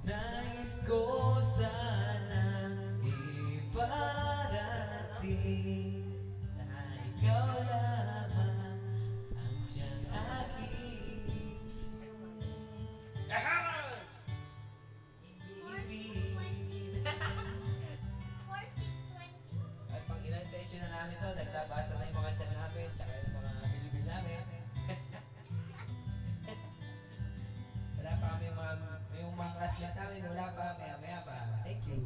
Nais ko sanang iparating na ikaw lamang ang siyang aking iibigin. 4620. At pang ilang session na namin to, naglabasa na yung mga chat namin, tsaka yung mga bilbil namin. Wala pa kami yung mga classmate namin, wala pa, maya-maya pa. Thank you.